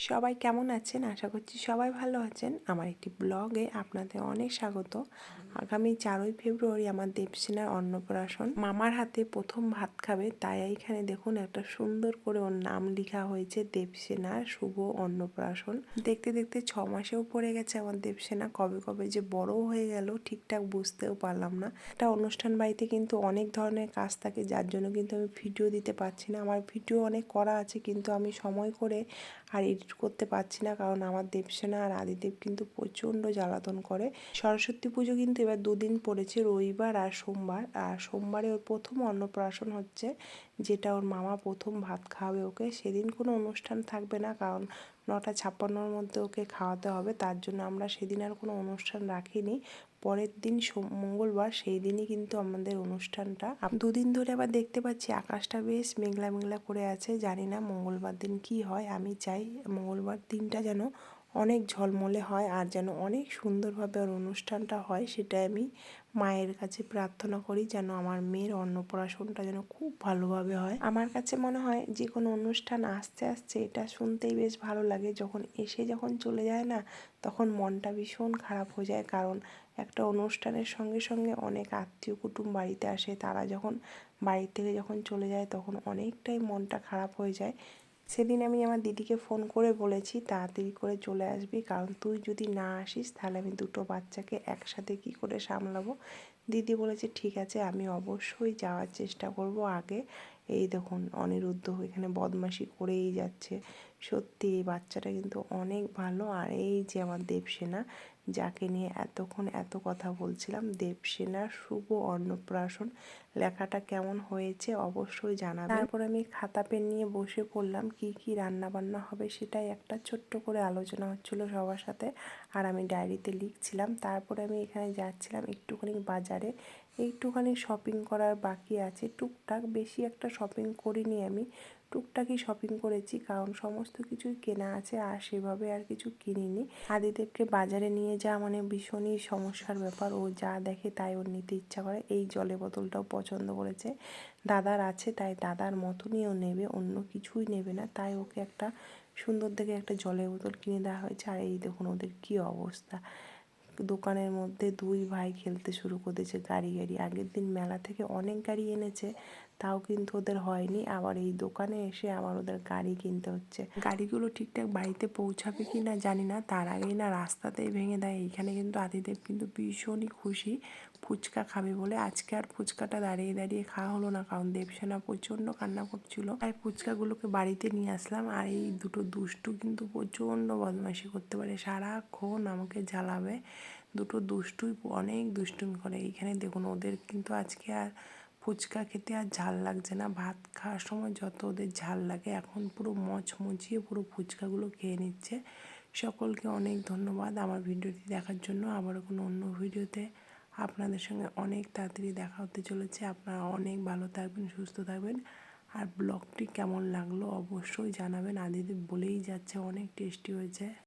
সবাই কেমন আছেন? আশা করছি সবাই ভালো আছেন। আমার একটি ব্লগে আপনাদের অনেক স্বাগত। আগামী 4ই ফেব্রুয়ারি আমার দেবসেনার অন্নপ্রাশন। মামার হাতে প্রথম ভাত খাবে, তাই এইখানে দেখুন একটা সুন্দর করে ওর নাম লেখা হয়েছে দেবসেনার শুভ অন্নপ্রাশন। দেখতে দেখতে 6 মাসেও পড়ে গেছে আমার দেবসেনা। কবে কবে যে বড় হয়ে গেল ঠিকঠাক বুঝতেও পারলাম না। একটা অনুষ্ঠান বাড়িতে কিন্তু অনেক ধরনের কাজ থাকে, যার জন্য কিন্তু আমি ভিডিও দিতে পারছি না। আমার ভিডিও অনেক করা আছে, কিন্তু আমি সময় করে আর এডিট করতে পারছি না, কারণ আমার দেবসেনা আর আদিদেব কিন্তু প্রচণ্ড জ্বালাতন করে। সরস্বতী পুজো কিন্তু এবার 2 দিন পড়েছে, রবিবার আর সোমবার। আর সোমবারে ওর প্রথম অন্নপ্রাশন হচ্ছে, যেটা ওর মামা প্রথম ভাত খাওয়াবে ওকে। সেদিন কোনো অনুষ্ঠান থাকবে না, কারণ 9:56-র মধ্যে ওকে খাওয়াতে হবে। তার জন্য আমরা সেদিন আর কোনো অনুষ্ঠান রাখিনি। পরের দিন মঙ্গলবার, সেই দিনই কিন্তু আমাদের অনুষ্ঠানটা। 2 দিন ধরে আবার দেখতে পাচ্ছি আকাশটা বেশ মেঘলা মেঘলা করে আছে। জানি না মঙ্গলবার দিন কি হয়। আমি চাই মঙ্গলবার দিনটা যেন অনেক ঝলমলে হয় আর যেন অনেক সুন্দরভাবে ওর অনুষ্ঠানটা হয়। সেটাই আমি মায়ের কাছে প্রার্থনা করি, যেন আমার মেয়ের অন্নপ্রাশনটা যেন খুব ভালোভাবে হয়। আমার কাছে মনে হয় যে কোনো অনুষ্ঠান আসতে আসতে এটা শুনতেই বেশ ভালো লাগে, যখন চলে যায় না, তখন মনটা ভীষণ খারাপ হয়ে যায়। কারণ একটা অনুষ্ঠানের সঙ্গে সঙ্গে অনেক আত্মীয় কুটুম বাড়িতে আসে, তারা যখন বাড়ি থেকে যখন চলে যায় তখন অনেকটাই মনটা খারাপ হয়ে যায়। সেদিন আমি আমার দিদিকে ফোন করে বলেছি তাড়াতাড়ি করে চলে আসবি, কারণ তুই যদি না আসিস তাহলে আমি 2টো বাচ্চাকে একসাথে কি করে সামলাবো। দিদি বলেছে ঠিক আছে, আমি অবশ্যই যাওয়ার চেষ্টা করব আগে। এই দেখুন অনিরুদ্ধ এখানে বদমাশি করেই যাচ্ছে। সত্যি এই বাচ্চাটা কিন্তু অনেক ভালো। আর এই যে আমার দেবসেনা, যাকে নিয়ে এতক্ষণ এত কথা বলছিলাম, দেবসেনার শুভ অন্নপ্রাশন। লেখাটা কেমন হয়েছে অবশ্যই জানাবেন। তারপর আমি খাতা পেন নিয়ে বসে পড়লাম, কি কি রান্না বান্না হবে সেটাই একটা ছোট্ট করে আলোচনা হচ্ছিল সবার সাথে, আর আমি ডায়েরিতে লিখছিলাম। তারপরে আমি এখানে যাচ্ছিলাম একটুখানি বাজারে, একটুখানি শপিং করার বাকি আছে টুকটাক, বেশি একটা শপিং করিনি আমি, টুকটাকই শপিং করেছি, কারণ সমস্ত কিছুই কেনা আছে আর সেভাবে আর কিছু কিনিনি। আদিদেবকে বাজারে নিয়ে যাওয়া মানে ভীষণই সমস্যার ব্যাপার। ও যা দেখে তাই ওর নিতে ইচ্ছা করে। এই জলের বোতলটাও পছন্দ করেছে, দাদার আছে তাই দাদার মতনই ও নেবে, অন্য কিছুই নেবে না। তাই ওকে একটা সুন্দর দেখে একটা জলের বোতল কিনে দেওয়া হয়েছে। আর এই দেখুন ওদের কি অবস্থা, দোকানের মধ্যে 2 ভাই খেলতে শুরু করেছে গাড়ি। আগের দিন মেলা থেকে অনেক গাড়ি এনেছে, তাও কিন্তু ওদের হয়নি। আবার এই দোকানে এসে আবার ওদের গাড়ি কিনতে হচ্ছে। গাড়িগুলো ঠিকঠাক বাড়িতে পৌঁছাবে কি না জানি না, তার আগেই না রাস্তাতেই ভেঙে দেয়। এইখানে কিন্তু আদিদেব কিন্তু ভীষণই খুশি ফুচকা খাবে বলে। আজকে আর ফুচকাটা দাঁড়িয়ে দাঁড়িয়ে খাওয়া হলো না, কারণ দেবসেনা প্রচণ্ড কান্না করছিল। তাই ফুচকাগুলোকে বাড়িতে নিয়ে আসলাম। আর এই দুটো দুষ্টু কিন্তু প্রচণ্ড বদমাইশি করতে পারে, সারাক্ষণ আমাকে জ্বালাবে। দুটো দুষ্টুই অনেক দুষ্টুমি করে। এইখানে দেখুন ওদের কিন্তু আজকে আর ফুচকা খেতে আর ঝাল লাগছে না। ভাত খাওয়ার সময় যত ওদের ঝাল লাগে, এখন পুরো মচমচিয়ে পুরো ফুচকাগুলো খেয়ে নিচ্ছে। সকলকে অনেক ধন্যবাদ আমার ভিডিওটি দেখার জন্য। আবারও কোনো অন্য ভিডিওতে আপনাদের সঙ্গে অনেক তাড়াতাড়ি দেখা হতে চলেছে। আপনারা অনেক ভালো থাকবেন, সুস্থ থাকবেন। আর ব্লগটি কেমন লাগলো অবশ্যই জানাবেন। আদিদেব বলেই যাচ্ছে অনেক টেস্টি হয়েছে।